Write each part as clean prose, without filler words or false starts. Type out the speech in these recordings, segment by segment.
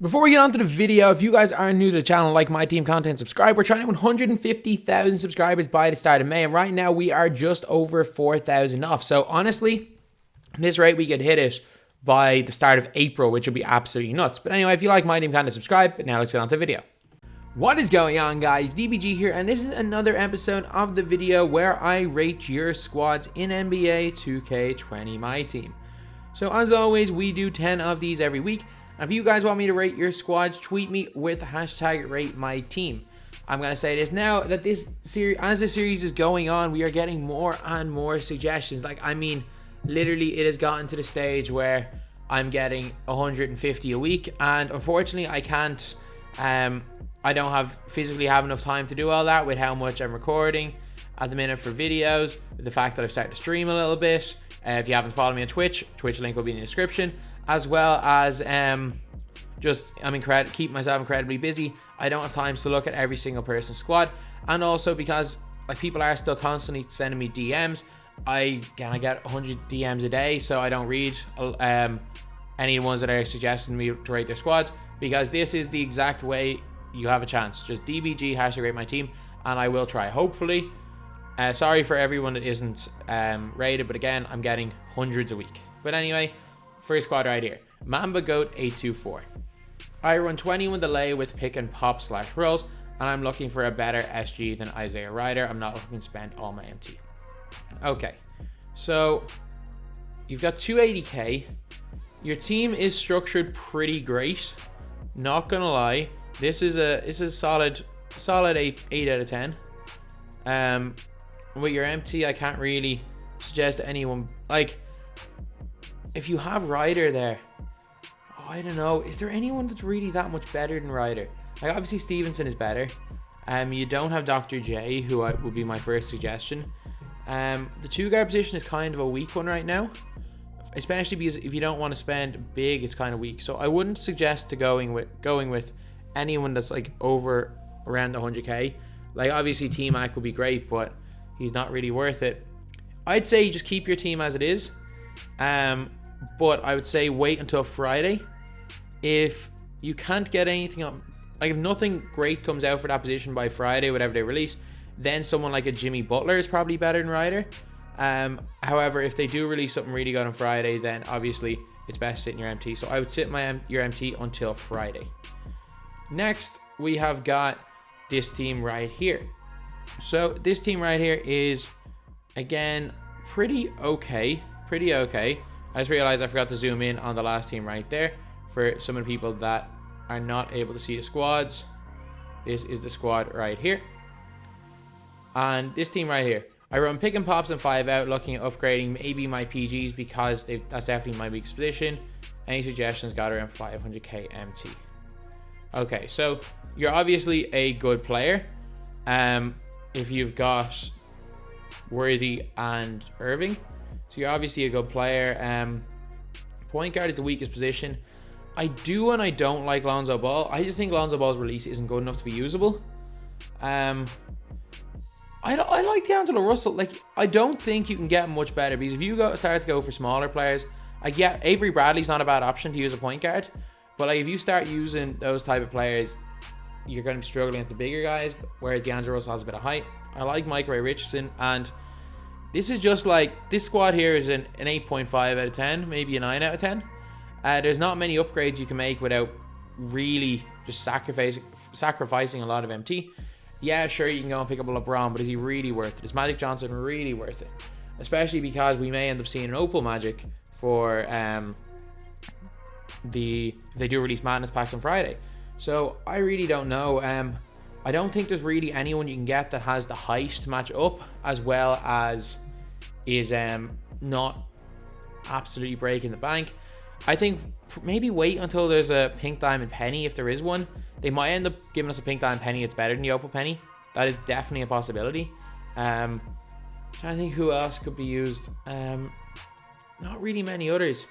Before we get on to the video, if you guys are new to the channel, like my team content, subscribe. We're trying to 150,000 subscribers by the start of May, and right now we are just over 4,000 off. So honestly, at this rate, we could hit it by the start of April, which would be absolutely nuts. But anyway, if you like my team content, subscribe. But now let's get on to the video. What is going on, guys? DBG here, and this is another episode of the video where I rate your squads in NBA 2K20 MyTEAM. So as always, we do 10 of these every week. If you guys want me to rate your squads, tweet me with hashtag #RateMyTeam. I'm going to say this now, that this series, as the series is going on, we are getting more and more suggestions. Literally, it has gotten to the stage where I'm getting 150 a week, and unfortunately, I can't, I don't physically have enough time to do all that with how much I'm recording at the minute for videos, with the fact that I've started to stream a little bit. If you haven't followed me on Twitch link will be in the description. As well as keep myself incredibly busy. I don't have time to look at every single person's squad, and also because people are still constantly sending me DMs. I get 100 DMs a day, so I don't read any of the ones that are suggesting me to rate their squads, because this is the exact way you have a chance. Just DBG #RateMyTeam, and I will try. Hopefully, sorry for everyone that isn't rated, but again, I'm getting hundreds a week. But anyway. First squad right here, Mamba Goat 824. I run 21 delay with pick and pop / rolls, and I'm looking for a better SG than Isaiah Ryder. I'm not looking to spend all my MT. Okay, so you've got 280k. Your team is structured pretty great. Not gonna lie, this is a solid 8 out of 10. With your MT, I can't really suggest to anyone if you have Ryder there, I don't know. Is there anyone that's really that much better than Ryder? Obviously Stevenson is better. You don't have Dr. J, who would be my first suggestion. The 2-guard position is kind of a weak one right now, especially because if you don't want to spend big, it's kind of weak. So I wouldn't suggest going with anyone that's over around 100k. Obviously T-Mac would be great, but he's not really worth it. I'd say just keep your team as it is. But I would say wait until Friday. If you can't get anything up, if nothing great comes out for that position by Friday, whatever they release, then someone like a Jimmy Butler is probably better than Ryder. However, if they do release something really good on Friday, then obviously it's best sitting your MT. So I would sit your MT until Friday. Next, we have got this team right here. So this team right here is, again, pretty okay. I just realized I forgot to zoom in on the last team right there for some of the people that are not able to see the squads. This is the squad right here. And this team right here, I run pick and pops and 5 out, looking at upgrading maybe my PGs because that's definitely my weakest position. Any suggestions? Got around 500k MT. Okay, so you're obviously a good player. If you've got Worthy and Irving. So you're obviously a good player. Point guard is the weakest position. I do and I don't like Lonzo Ball. I just think Lonzo Ball's release isn't good enough to be usable. I like D'Angelo Russell. I don't think you can get much better, because if you start to go for smaller players, Avery Bradley's not a bad option to use a point guard. But if you start using those type of players, you're going to be struggling against the bigger guys, whereas D'Angelo Russell has a bit of height. I like Mike Ray Richardson, and this is just this squad here is an 8.5 out of 10, maybe a 9 out of 10. There's not many upgrades you can make without really just sacrificing a lot of MT. Yeah, sure, you can go and pick up a LeBron, but is he really worth it? Is Magic Johnson really worth it? Especially because we may end up seeing an Opal Magic for if they do release Madness packs on Friday. So I really don't know. I don't think there's really anyone you can get that has the height to match up, as well as is not absolutely breaking the bank. I think maybe wait until there's a Pink Diamond Penny, if there is one. They might end up giving us a Pink Diamond Penny that's better than the Opal Penny. That is definitely a possibility. Trying to think who else could be used. Not really many others.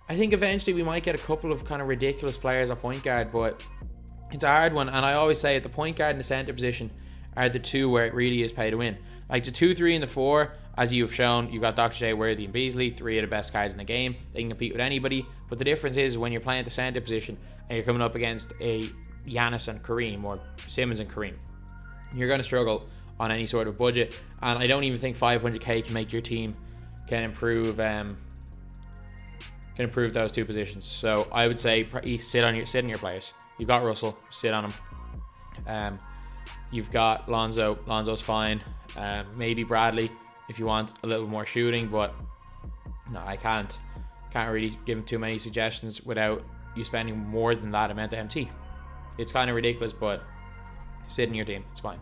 I think eventually we might get a couple of kind of ridiculous players at point guard, but it's a hard one. And I always say at the point guard and the center position are the two where it really is pay to win. The 2, 3, and the 4, As you've shown, you've got Dr. J, Worthy, and Beasley, 3 of the best cards in the game. They can compete with anybody. But the difference is when you're playing at the center position and you're coming up against a Giannis and Kareem, or Simmons and Kareem, you're going to struggle on any sort of budget. And I don't even think 500k can make your team can improve those 2 positions. So I would say sit on your players. You've got Russell, sit on him. You've got Lonzo. Lonzo's fine. Maybe Bradley if you want a little more shooting, but no, I can't really give him too many suggestions without you spending more than that amount of MT. It's kind of ridiculous, but sit in your team. It's fine.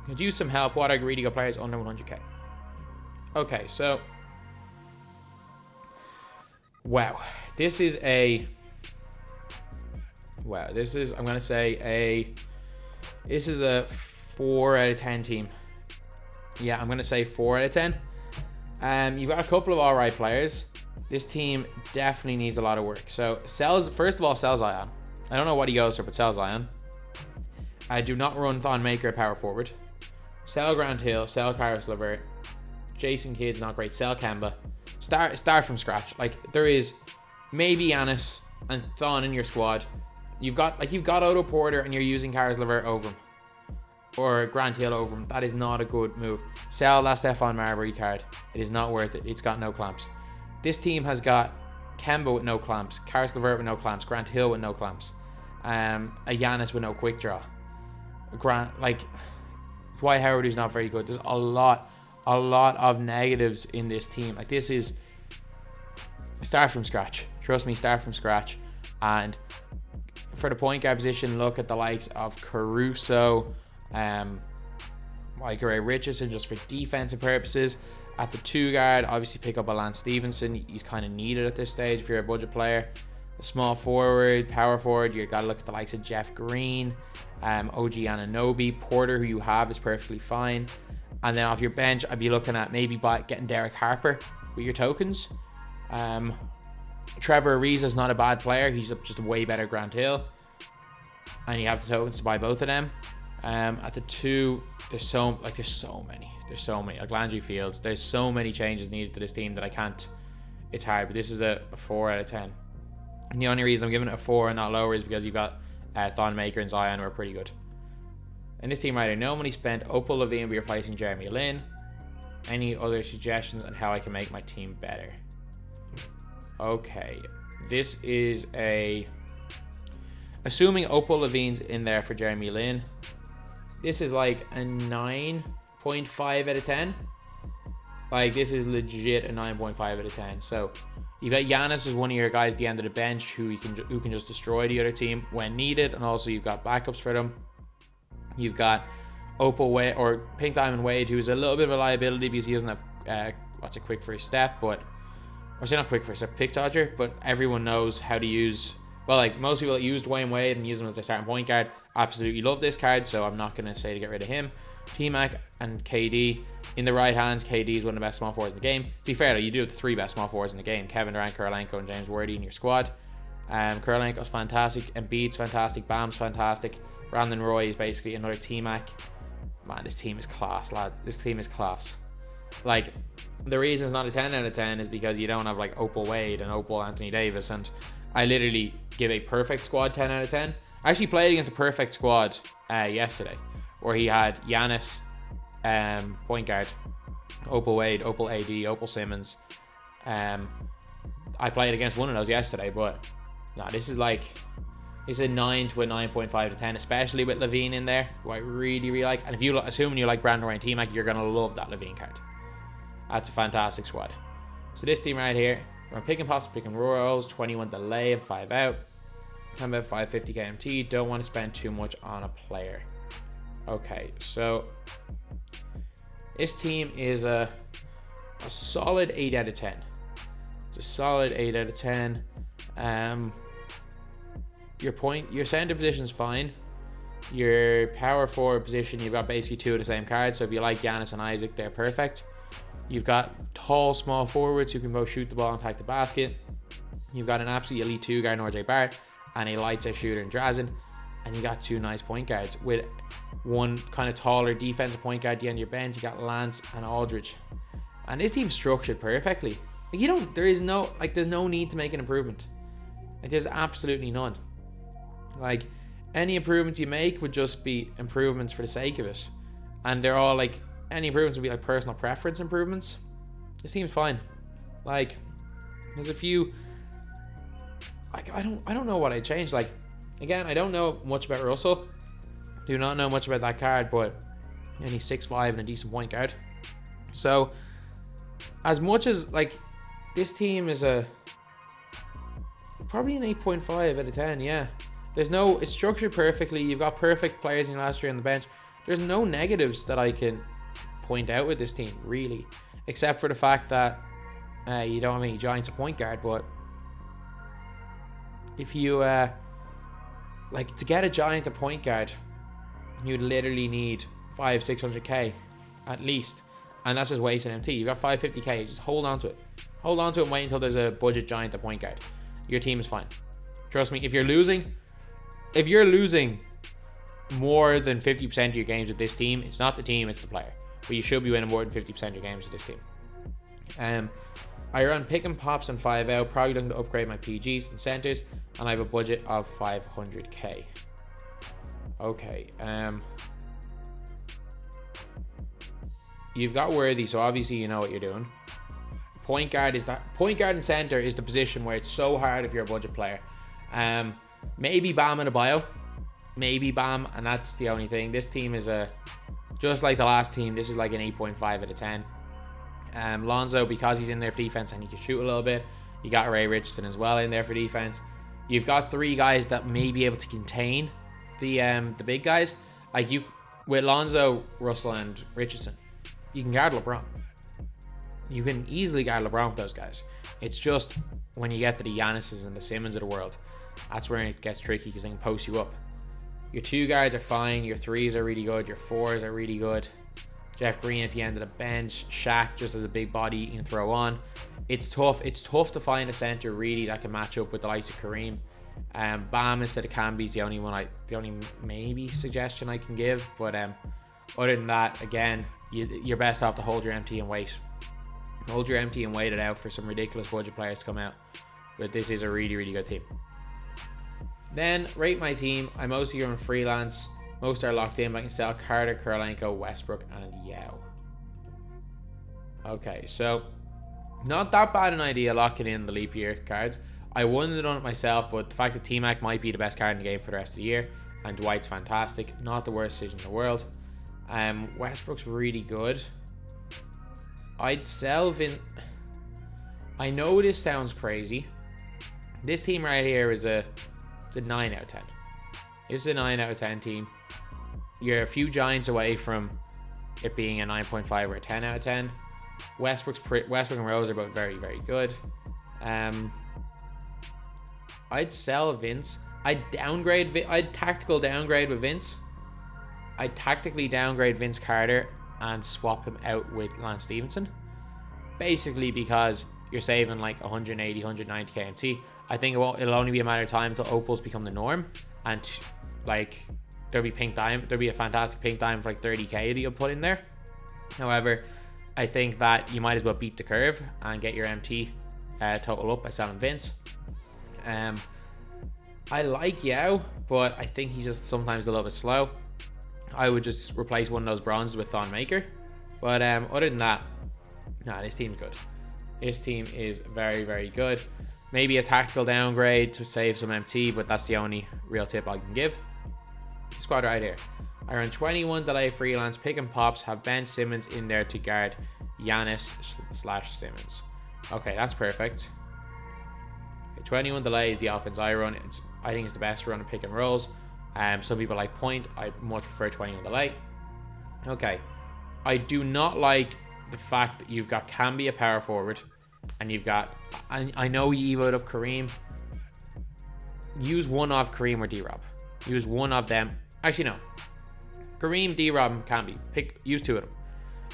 Could use some help. What are really good players under 100k? Okay, so wow, this is I'm gonna say this is a 4 out of 10 team. Yeah, I'm gonna say 4 out of 10. You've got a couple of alright players. This team definitely needs a lot of work. So first of all, sell Zion. I don't know what he goes for, but sell Zion. I do not run Thon Maker at power forward. Sell Grant Hill, sell Caris LeVert. Jason Kidd's not great. Sell Kemba. Start from scratch. Like, there is maybe Giannis and Thon in your squad. You've got Otto Porter and you're using Caris LeVert over him, or Grant Hill over him. That is not a good move. Sell that Stephon Marbury card. It is not worth it. It's got no clamps. This team has got Kemba with no clamps, Caris LeVert with no clamps, Grant Hill with no clamps, a Giannis with no quick draw. Dwight Howard, who's not very good. There's a lot of negatives in this team. Like, this is start from scratch. Trust me, start from scratch. And for the point guard position, look at the likes of Caruso, Michael Ray Richardson, just for defensive purposes. At the 2 guard, obviously pick up a Lance Stevenson. He's kind of needed at this stage if you're a budget player. A small forward, power forward, you got to look at the likes of Jeff Green, OG Anunoby. Porter, who you have, is perfectly fine. And then off your bench, I'd be looking at maybe getting Derek Harper with your tokens. Trevor Ariza's not a bad player. He's just a way better Grant Hill. And you have the tokens to buy both of them. At the 2, there's so many. Like Landry Fields, there's so many changes needed to this team that I can't. It's hard, but this is a 4 out of 10. And the only reason I'm giving it a 4 and not lower is because you've got Thon Maker and Zion, who are pretty good. And this team right here, no money spent. Opal Levine will be replacing Jeremy Lin. Any other suggestions on how I can make my team better? Okay, this is assuming Opal Levine's in there for Jeremy Lin, this is like a 9.5 out of 10. Like, this is legit a 9.5 out of 10. So you've got Giannis as one of your guys at the end of the bench who can just destroy the other team when needed, and also you've got backups for them. You've got Opal Wade, or Pink Diamond Wade, who's a little bit of a liability because he doesn't have what's a quick first step, but or say not quick first step, pick dodger, but everyone knows how to use. Well, like, most people that use Dwayne Wade and use him as their starting point guard absolutely love this card, so I'm not going to say to get rid of him. T-Mac and KD. In the right hands, KD is one of the best small forwards in the game. To be fair, though, you do have the 3 best small forwards in the game. Kevin Durant, Kurolenko, and James Worthy in your squad. Kurolenko's fantastic. Embiid's fantastic. Bam's fantastic. Brandon Roy is basically another T-Mac. Man, this team is class, lad. This team is class. Like, the reason it's not a 10 out of 10 is because you don't have, like, Opal Wade and Opal Anthony Davis, and I literally give a perfect squad 10 out of 10. I actually played against a perfect squad yesterday, where he had Giannis, point guard, Opal Wade, Opal AD, Opal Simmons. I played against one of those yesterday, but no, this is like, it's a 9 to a 9.5 to 10, especially with Levine in there, who I really, really like. And if you, assuming you like Brandon Roy and T-Mac, you're going to love that Levine card. That's a fantastic squad. So this team right here, we're picking pops, picking rolls, 21 delay and 5 out. I'm at 550 KMT. Don't want to spend too much on a player. Okay, so this team is a solid 8 out of 10. It's a solid 8 out of 10. Your center position is fine. Your power forward position, you've got basically 2 of the same cards. So if you like Giannis and Isaac, they're perfect. You've got tall, small forwards who can both shoot the ball and attack the basket. You've got an absolute elite 2 guard in RJ Barrett and a lights out shooter in Drazen. And you got 2 nice point guards with one kind of taller defensive point guard at the end of your bench. You got Lance and Aldridge. And this team's structured perfectly. Like, there's no need to make an improvement. Like, there's absolutely none. Like, any improvements you make would just be improvements for the sake of it. And they're all like, any improvements would be like personal preference improvements. This team's fine. Like, there's a few, like, I don't know what I changed. Like, again, I don't know much about Russell. Do not know much about that card, but he's 6'5" and a decent point guard. So, as much as, like, this team is probably an 8.5 out of 10, yeah. It's structured perfectly. You've got perfect players in your last year on the bench. There's no negatives that I can point out with this team, really. Except for the fact that you don't have any giants at point guard, but if you, like, to get a giant at point guard, you'd literally need 500-600k at least. And that's just wasting MT. You've got 550k, just hold on to it. Hold on to it and wait until there's a budget giant at point guard. Your team is fine. Trust me, if you're losing more than 50% of your games with this team, it's not the team, it's the player. But you should be winning more than 50% of your games with this team. I run pick and pops and 5 out, probably looking to upgrade my PGs and centers, and I have a budget of 500k. Okay, you've got Worthy, so obviously you know what you're doing. Point guard and center is the position where it's so hard if you're a budget player. Maybe Bam and a bio. Maybe Bam, and that's the only thing. This team is just like the last team, this is like an 8.5 out of 10. Lonzo, because he's in there for defense and he can shoot a little bit. You got Ray Richardson as well in there for defense. You've got 3 guys that may be able to contain the big guys. Like, you with Lonzo, Russell, and Richardson, you can guard LeBron. You can easily guard LeBron with those guys. It's just when you get to the Giannis's and the Simmons of the world, that's where it gets tricky because they can post you up. Your 2 guards are fine. Your 3s are really good. Your 4s are really good. Jeff Green at the end of the bench. Shaq just as a big body you can throw on. It's tough. It's tough to find a center really that can match up with the likes of Kareem. Bam instead of Camby is the only maybe suggestion I can give. But other than that, again, you're best off to hold your MT and wait. Hold your MT and wait it out for some ridiculous budget players to come out. But this is a really, really good team. Then, rate my team. I mostly run freelance. Most are locked in, but I can sell Carter, Kurolenko, Westbrook, and Yao. Okay, so not that bad an idea locking in the leap year cards. I wouldn't have done it myself, but the fact that T-Mac might be the best card in the game for the rest of the year, and Dwight's fantastic. Not the worst decision in the world. Westbrook's really good. I'd sell I know this sounds crazy. This team right here is it's a 9 out of 10. This is a 9 out of 10 team. You're a few giants away from it being a 9.5 or a 10 out of 10. Westbrook and Rose are both very, very good. I'd sell Vince. I'd tactical downgrade with Vince. I'd tactically downgrade Vince Carter and swap him out with Lance Stevenson. Basically because you're saving like 180, 190 KMT. I think it'll only be a matter of time until opals become the norm, and like there'll be a fantastic pink diamond for like 30k that you'll put in there. However, I think that you might as well beat the curve and get your MT total up by selling Vince. I like Yao, but I think he's just sometimes a little bit slow. I would just replace one of those bronzes with Thon Maker. But other than that, nah, this team's good. This team is very, very good. Maybe a tactical downgrade to save some MT, but that's the only real tip I can give. Squad right here. I run 21 delay freelance pick and pops, have Ben Simmons in there to guard Giannis/Simmons. Okay, that's perfect. Okay, 21 delay is the offense I run. I think it's the best run of pick and rolls. Some people like point. I much prefer 21 delay. Okay. I do not like the fact that you've got Camby a power forward, and you've got, I know you evoed up Kareem. Use one of Kareem or D-Rob. Use one of them. Actually, no. Kareem, D-Rob, and Camby. Use 2 of them.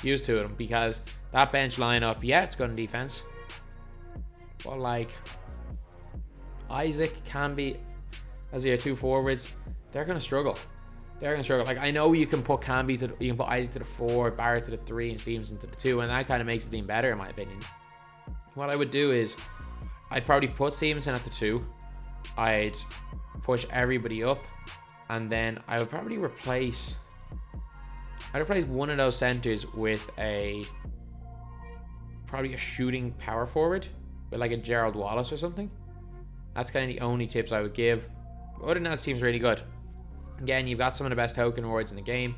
Use 2 of them, because that bench lineup, yeah, it's good in defense. But like Isaac, Camby, as your 2 forwards, they're going to struggle. they're gonna struggle. Like, I know you can put Camby to you can put Isaac to the 4, Barrett to the 3, and Stevenson to the 2, and that kind of makes the team better in my opinion. What I would do is I'd probably put Stevenson at the 2. I'd push everybody up, and then I would probably replace one of those centers with probably a shooting power forward with like a Gerald Wallace or something. That's kind of the only tips I would give. Other than that, it seems really good. Again, you've got some of the best token rewards in the game.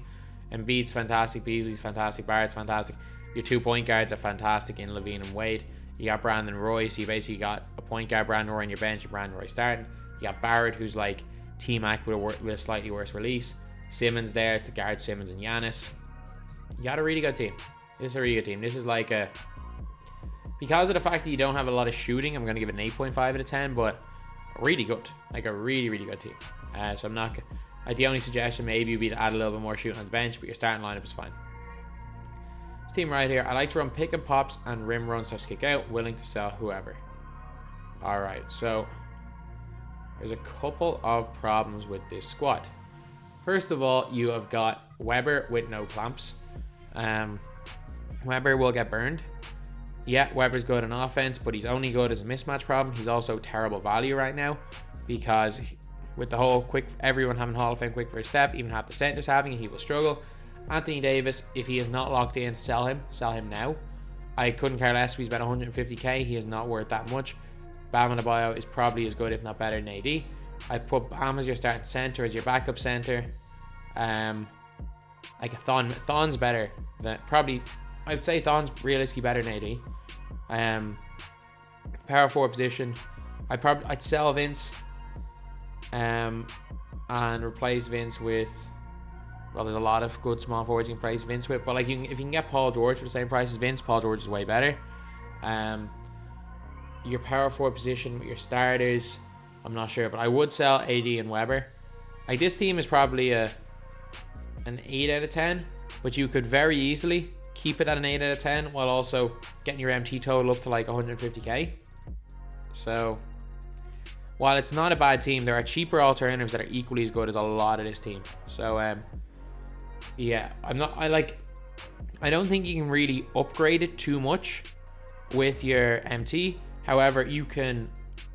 Embiid's fantastic, Beasley's fantastic, Barrett's fantastic. Your 2 point guards are fantastic in Levine and Wade. You got Brandon Roy, so you basically got a point guard, Brandon Roy on your bench, and Brandon Roy starting. You got Barrett, who's like T-Mac with a slightly worse release. Simmons there to guard Simmons and Giannis. You got a really good team. This is a really good team. This is like a... Because of the fact that you don't have a lot of shooting, I'm going to give it an 8.5 out of 10, but really good. Like a really, really good team. So I'm not... the only suggestion maybe would be to add a little bit more shooting on the bench, but your starting lineup is fine. This team right here, I like to run pick and pops and rim runs / kick out, willing to sell whoever. Alright, so there's a couple of problems with this squad. First of all, you have got Weber with no clamps. Weber will get burned. Yeah, Weber's good on offense, but he's only good as a mismatch problem. He's also terrible value right now because with the whole everyone having Hall of Fame quick first step, even half the centers having it, he will struggle. Anthony Davis, if he is not locked in, sell him now. I couldn't care less if he's about 150k. He is not worth that much. Bam Adebayo is probably as good, if not better, than AD. I put Bam as your starting center, as your backup center. Like a Thon's better than probably. I would say Thon's realistically better than AD. Power forward position, I'd sell Vince, and replace Vince with. Well, there's a lot of good small forwards you can replace Vince with, but like if you can get Paul George for the same price as Vince, Paul George is way better. Your power forward position with your starters, I'm not sure, but I would sell AD and Weber. Like this team is probably an 8 out of 10, but you could very easily keep it at an 8 out of 10 while also getting your MT total up to like 150k. So while it's not a bad team, there are cheaper alternatives that are equally as good as a lot of this team. So yeah, I don't think you can really upgrade it too much with your MT. However, you can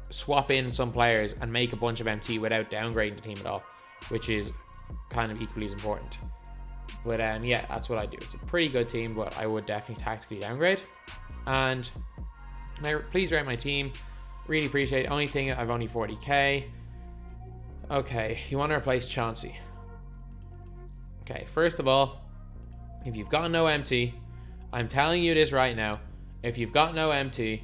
swap in some players and make a bunch of MT without downgrading the team at all, which is kind of equally as important. But yeah, that's what I do. It's a pretty good team, but I would definitely tactically downgrade. And please rate my team. Really appreciate it. Only thing, I've only 40k. Okay, you want to replace Chauncey. Okay, first of all, if you've got no MT, I'm telling you this right now. If you've got no MT,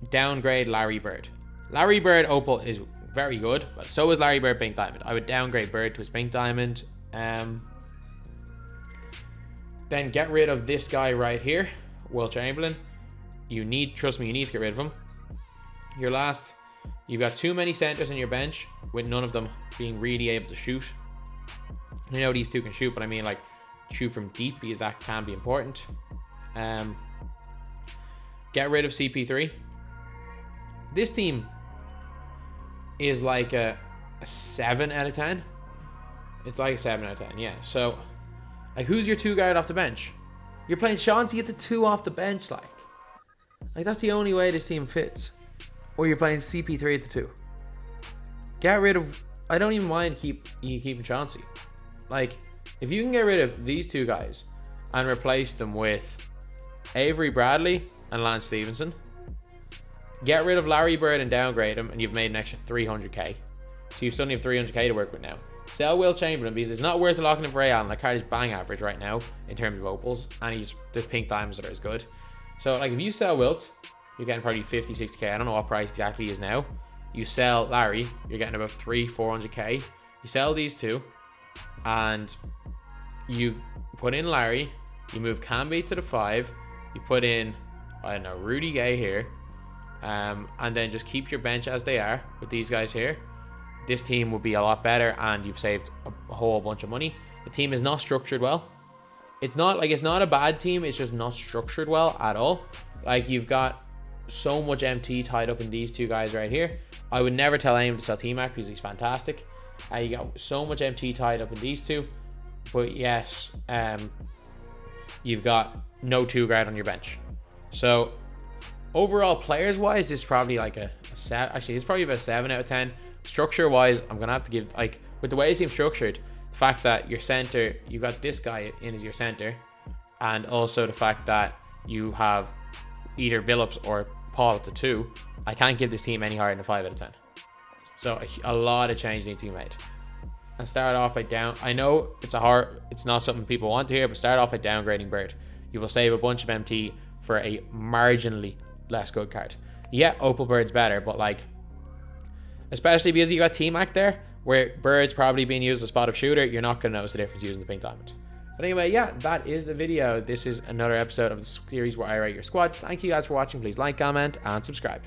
downgrade Larry Bird. Larry Bird Opal is very good, but so is Larry Bird Pink Diamond. I would downgrade Bird to his Pink Diamond. Then get rid of this guy right here, Will Chamberlain. Trust me, you need to get rid of him. You've got too many centers on your bench with none of them being really able to shoot. I know these two can shoot, but I mean like shoot from deep because that can be important. Get rid of CP3. This team is like a 7 out of 10. It's like a 7 out of 10, yeah. So, like, who's your 2 guard off the bench? You're playing Chauncey at the 2 off the bench, like that's the only way this team fits. Or you're playing CP3 at the 2. Get rid of. I don't even mind keeping Chauncey. Like, if you can get rid of these 2 guys and replace them with Avery Bradley and Lance Stevenson, get rid of Larry Bird and downgrade him, and you've made an extra 300k. So you suddenly have 300k to work with now. Sell Will Chamberlain because it's not worth locking him for Ray Allen. That card is bang average right now in terms of opals, and there's pink diamonds that are as good. So like if you sell Wilt, you're getting probably 50, 60k. I don't know what price exactly he is now. You sell Larry, you're getting about 400k. You sell these 2, and you put in Larry. You move Camby to the 5. You put in, I don't know, Rudy Gay here. And then just keep your bench as they are with these guys here. This team will be a lot better, and you've saved a whole bunch of money. The team is not structured well. It's not a bad team, it's just not structured well at all. Like, you've got so much MT tied up in these two guys right here. I would never tell anyone to sell T-Mac because he's fantastic. You got so much MT tied up in these two, but yet you've got no 2-guard on your bench. So overall, players wise, this is probably like a 7. Actually, it's probably about a 7 out of 10. Structure wise, I'm gonna have to give, like, with the way it seems structured, the fact that your center, you got this guy in as your center, and also the fact that you have either Billups or Paul at the 2, I can't give this team any higher than a 5 out of 10. So a lot of changes need to be made. And start off by I know it's not something people want to hear, but start off by downgrading Bird. You will save a bunch of MT for a marginally less good card. Yeah, Opal Bird's better, but like, especially because you got T-Mac there, where Bird's probably being used as a spot-up shooter, you're not going to notice the difference using the pink diamond. But anyway, yeah, that is the video. This is another episode of the series where I rate your squads. Thank you guys for watching. Please like, comment, and subscribe.